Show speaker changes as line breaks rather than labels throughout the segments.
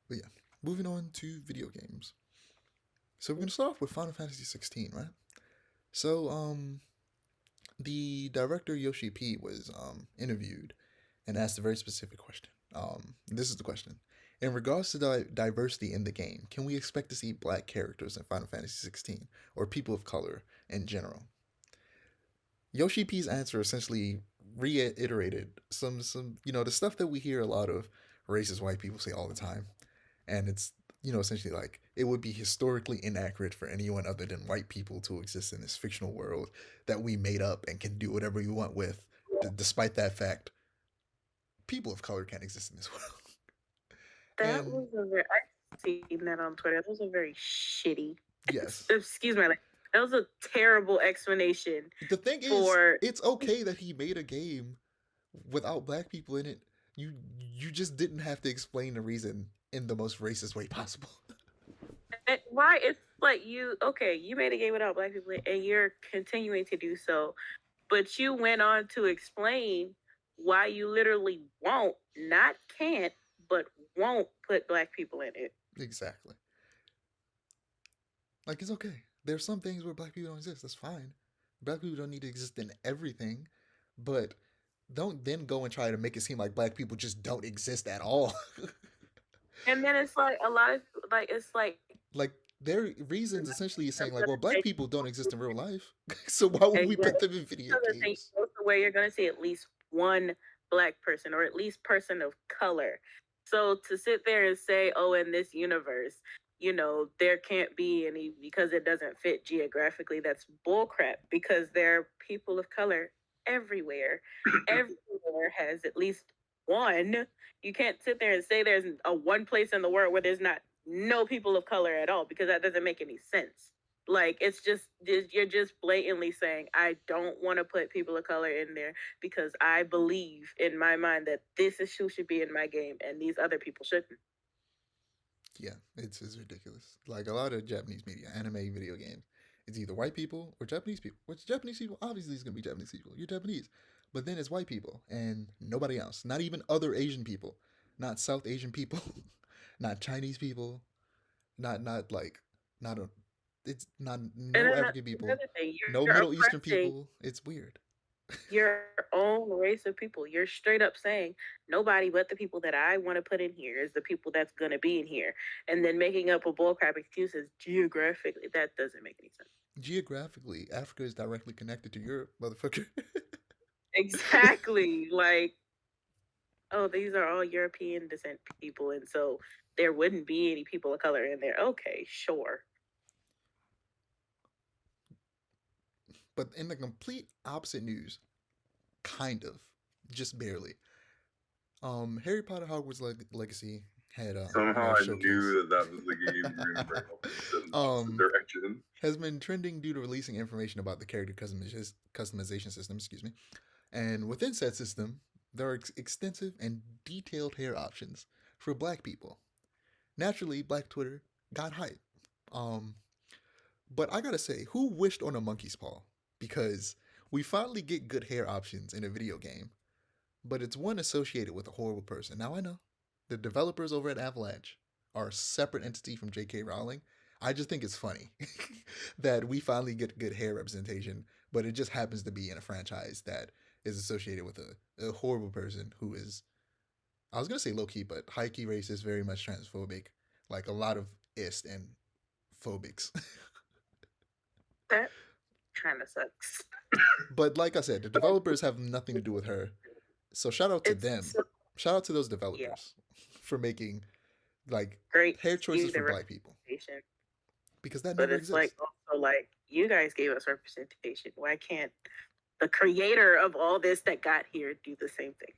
But yeah, moving on to video games. So we're gonna start off with Final Fantasy 16, right? So the director Yoshi P was interviewed and asked a very specific question. This is the question: in regards to diversity in the game, can we expect to see black characters in Final Fantasy 16 or people of color in general? Yoshi P's answer essentially reiterated some the stuff that we hear a lot of racist white people say all the time, and it's essentially like it would be historically inaccurate for anyone other than white people to exist in this fictional world that we made up and can do whatever we want with. Despite that fact, people of color can't exist in this world.
That
And
was a very. I seen that on Twitter. That was a very shitty.
yes,
Excuse me. Like, that was a terrible explanation
the thing is,
for.
it's okay that he made a game without black people in it. You just didn't have to explain the reason in the most racist way possible.
Why it's like you okay? You made a game without black people, and you're continuing to do so, but you went on to explain why you literally won't, not can't, but won't put black people in it.
Exactly. Like it's okay. There's some things where black people don't exist. That's fine. Black people don't need to exist in everything, but don't then go and try to make it seem like black people just don't exist at all.
And then it's like a lot of like it's like
Like their reasons essentially is
I'm
saying like,
gonna
well, black
say
people don't exist in real life, so why would we put
exactly
them in video
other thing
games?
where you're gonna see at least one black person or at least person of color. So to sit there and say, oh, in this universe, there can't be any because it doesn't fit geographically, that's bullcrap because there are people of color everywhere. Everywhere has at least one. You can't sit there and say there's a one place in the world where there's not no people of color at all because that doesn't make any sense. Like it's just you're just blatantly saying I don't want to put people of color in there because I believe in my mind that this is who should be in my game and these other people shouldn't.
Yeah, it's ridiculous. Like a lot of Japanese media, anime, video games, it's either white people or Japanese people. Which Japanese people obviously is gonna be Japanese people. You're Japanese, but then it's white people and nobody else. Not even other Asian people, not South Asian people, not Chinese people, not like not a. It's not
And
no
then
African people,
another thing,
no
you're
Middle Eastern
oppressing
people. It's weird.
your own race of people. You're straight up saying nobody but the people that I want to put in here is the people that's gonna be in here, and then making up a bullcrap excuses geographically. That doesn't make any sense.
Geographically, Africa is directly connected to Europe, motherfucker.
Exactly. Like, oh, these are all European descent people, and so there wouldn't be any people of color in there. Okay, sure.
But in the complete opposite news, kind of, just barely. Harry Potter Hogwarts Legacy had
Somehow I
showcase.
knew that that was the game you were going to bring up when you said in the opposite
um,
direction.
has been trending due to releasing information about the character customization system. Excuse me, and within said system, there are extensive and detailed hair options for Black people. Naturally, Black Twitter got hype. Um, but I gotta say, who wished on a monkey's paw? Because we finally get good hair options in a video game, but it's one associated with a horrible person. Now I know the developers over at Avalanche are a separate entity from J.K. Rowling. I just think it's funny that we finally get good hair representation, but it just happens to be in a franchise that is associated with a horrible person who is, I was gonna say low key, but high key racist, very much transphobic, like a lot of ist and phobics.
That kind of sucks.
But like I said, the developers have nothing to do with her. So shout out to
It's
them.
so,
Shout out to those
yeah,
developers for making like
great to
hair
see
choices
the
for black people
representation,
because that
but
never
it's like
exists.
also like you guys gave us representation. Why can't the creator of all this that got here do the same thing?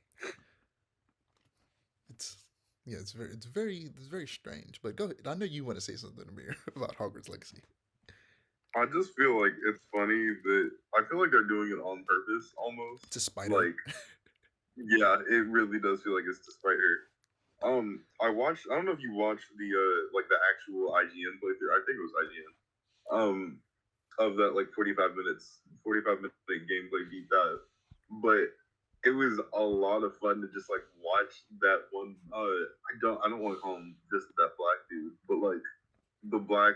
It's yeah, it's very strange. But go ahead. I know you want to say something, Amir, about Hogwarts Legacy.
I just feel like it's funny that I feel like they're doing it on purpose almost.
To spider.
Like, yeah, it really does feel like it's to spite her. I watched. I don't know if you watched the like the actual IGN playthrough. I think it was IGN. Of that like 45 minute gameplay deep dive. But it was a lot of fun to just like watch that one. I don't want to call him just that black dude, but like the black.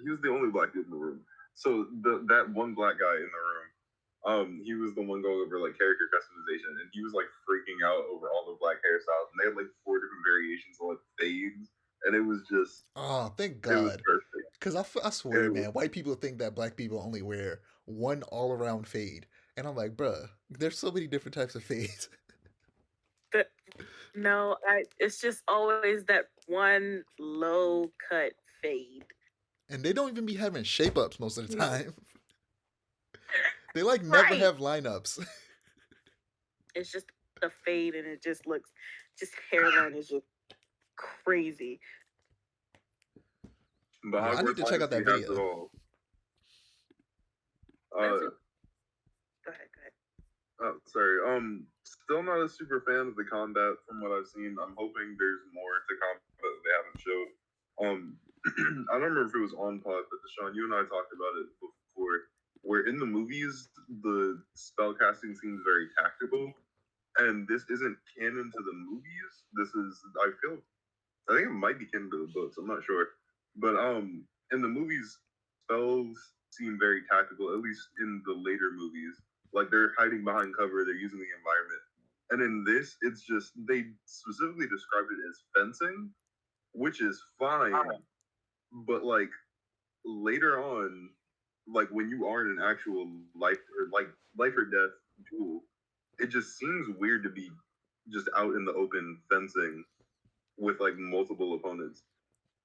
He was the only black dude in the room. So that one black guy in the room. He was the one going over like character customization, and he was like freaking out over all the black hairstyles, and they had like 4 different variations of like fades, and it was just,
Oh, thank
it was
God.
perfect.
Because I swear, man, white people think that black people only wear one all around fade. And I'm like, bruh, there's so many different types of fades.
But no, it's just always that one low cut fade.
And they don't even be having shape ups most of the
No.
time. They like never
Right.
have lineups.
It's just a fade, and it just looks, just hairline is just crazy.
But
Yeah, I need to check out that
Legacy has
video.
it all.
Go ahead.
Sorry. Still not a super fan of the combat from what I've seen. I'm hoping there's more to combat that they haven't showed. I don't remember if it was on pod, but Deshaun, you and I talked about it before. Where in the movies the spell casting seems very tactical, and this isn't canon to the movies. This is, I think it might be canon to the books. I'm not sure, but in the movies, spells seem very tactical. At least in the later movies, like they're hiding behind cover, they're using the environment. And in this, it's just they specifically described it as fencing, which is fine, but like later on, like when you are in an actual life or death duel, it just seems weird to be just out in the open fencing with like multiple opponents.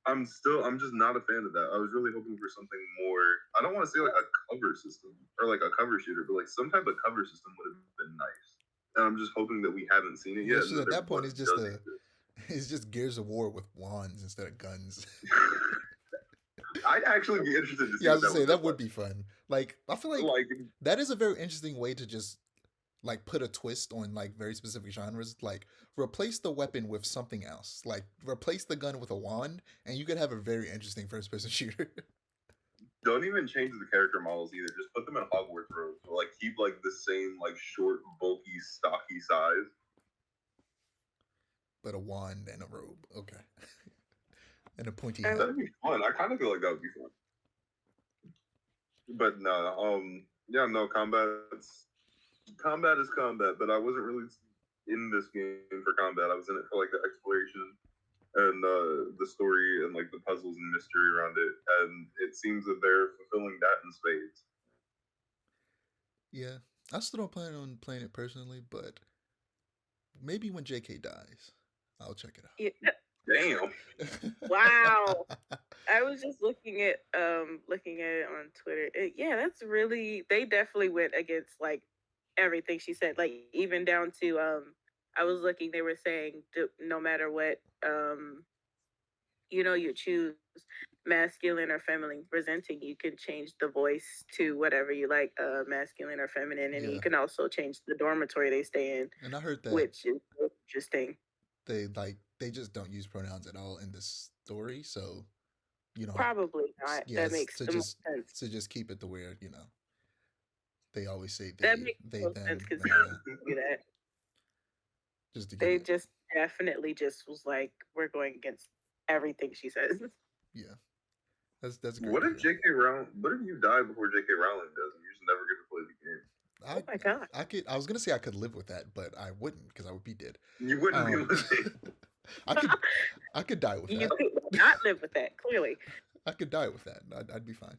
I'm just not a fan of that. I was really hoping for something more. I don't want to say like a cover system or like a cover shooter, but like some type of cover system would have been nice. And I'm just hoping that we haven't seen it
Yeah,
yet.
so at that point, it's just Gears of War with wands instead of guns.
I'd actually be interested to see.
Yeah, I was gonna say that would be fun. Like, I feel
like
that is a very interesting way to just like put a twist on like very specific genres. Like, replace the weapon with something else. Like, replace the gun with a wand, and you could have a very interesting first-person shooter.
Don't even change the character models either. Just put them in Hogwarts robes. Or like keep like the same like short, bulky, stocky size.
But a wand and a robe, okay, and a pointy hat.
That'd be fun. I kind of feel like that would be fun. But no, yeah, no, combat is combat. But I wasn't really in this game for combat. I was in it for like the exploration and the story and like the puzzles and mystery around it, and it seems that they're fulfilling that in spades.
Yeah, I still don't plan on playing it personally, but maybe when JK dies, I'll check it out.
Yeah.
Damn.
Wow. I was just looking at it on Twitter. That's really, they definitely went against like everything she said. Like even down to I was looking, they were saying no matter what you choose, masculine or feminine presenting, you can change the voice to whatever you like, masculine or feminine, and you can also change the dormitory they stay in.
And I heard that,
which is interesting.
They just don't use pronouns at all in this story, so
probably not.
Yeah,
that makes sense.
To just keep it to where they always say
that makes
them,
sense because do that.
Just to
they just definitely just was like, we're going against everything she says.
Yeah, that's great.
What if J.K. Rowling? What if you die before J.K. Rowling does, and you just never get to play the game?
Oh my god!
I was gonna say I could live with that, but I wouldn't because I would be dead.
You wouldn't be living.
I could die with that.
You could not live with that. Clearly,
I could die with that. I'd be fine.